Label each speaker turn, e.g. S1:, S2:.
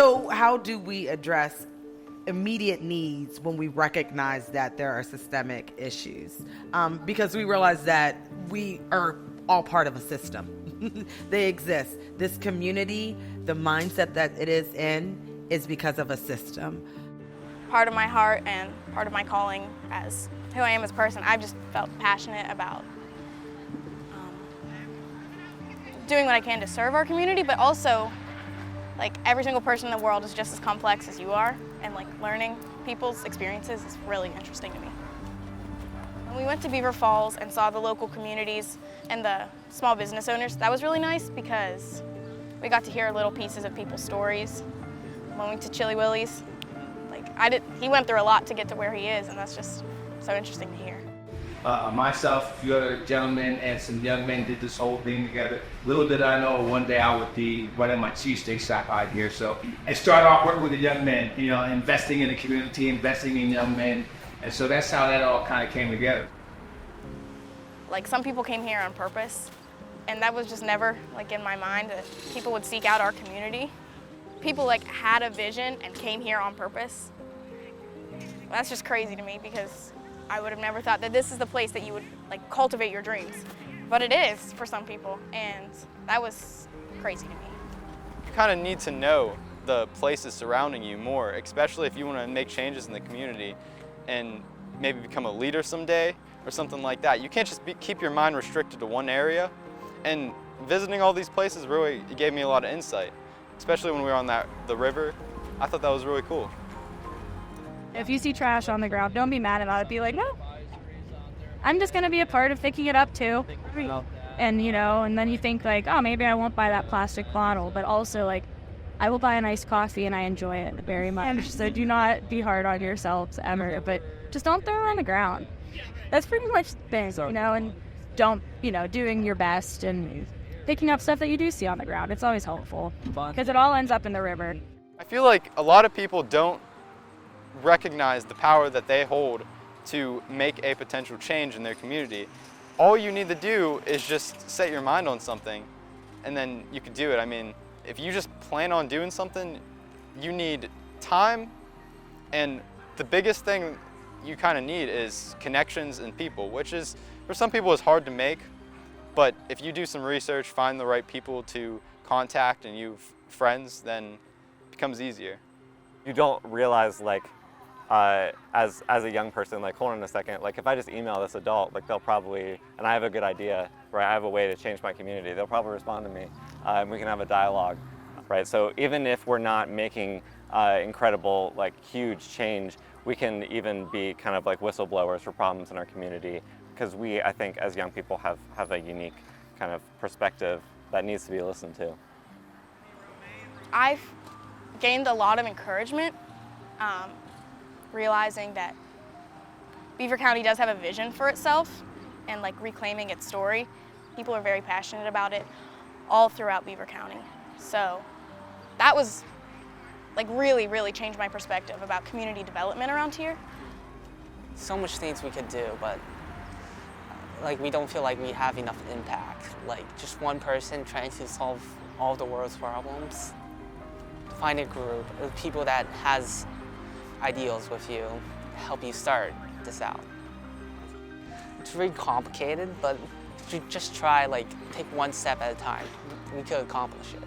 S1: So how do we address immediate needs when we recognize that there are systemic issues? Because we realize that we are all part of a system. They exist. This community, the mindset that it is in, is because of a system.
S2: Part of my heart and part of my calling as who I am as a person, I've just felt passionate about doing what I can to serve our community, but also like every single person in the world is just as complex as you are, and like learning people's experiences is really interesting to me. When we went to Beaver Falls and saw the local communities and the small business owners, that was really nice because we got to hear little pieces of people's stories. When we went to Chili Willie's, he went through a lot to get to where he is, and that's just so interesting to hear.
S3: Myself, a few other gentlemen, and some young men did this whole thing together. Little did I know, one day I would be running my cheesesteak shop out here. So I started off working with the young men, investing in the community, investing in young men. And so that's how that all kind of came together.
S2: Like some people came here on purpose, and that was just never like in my mind that people would seek out our community. People like had a vision and came here on purpose. Well, that's just crazy to me because I would have never thought that this is the place that you would like cultivate your dreams. But it is for some people, and that was crazy to me.
S4: You kind of need to know the places surrounding you more, especially if you want to make changes in the community and maybe become a leader someday or something like that. You can't just keep your mind restricted to one area. And visiting all these places really gave me a lot of insight, especially when we were on the river. I thought that was really cool.
S5: If you see trash on the ground, don't be mad about it. Be like, no, I'm just going to be a part of picking it up too. And, and then you think like, oh, maybe I won't buy that plastic bottle. But also like, I will buy an iced coffee and I enjoy it very much. So do not be hard on yourselves ever, but just don't throw it on the ground. That's pretty much the thing, and don't, doing your best and picking up stuff that you do see on the ground. It's always helpful because it all ends up in the river.
S4: I feel like a lot of people don't recognize the power that they hold to make a potential change in their community. All you need to do is just set your mind on something and then you can do it. I mean, if you just plan on doing something, you need time, and the biggest thing you kind of need is connections and people, which is, for some people, is hard to make, but if you do some research, find the right people to contact and you've friends, then it becomes easier.
S6: You don't realize, like, as a young person, like, hold on a second, like, if I just email this adult, like, they'll probably, and I have a good idea, right, I have a way to change my community, they'll probably respond to me, and we can have a dialogue, right? So even if we're not making incredible, like, huge change, we can even be kind of like whistleblowers for problems in our community, because we, I think, as young people have a unique kind of perspective that needs to be listened to.
S2: I've gained a lot of encouragement, realizing that Beaver County does have a vision for itself and like reclaiming its story. People are very passionate about it all throughout Beaver County. So that was like really, really changed my perspective about community development around here.
S7: So much things we could do, but like we don't feel like we have enough impact. Like just one person trying to solve all the world's problems. Find a group of people that has ideals with you, help you start this out. It's very complicated, but if you just try, like, take one step at a time, we could accomplish it.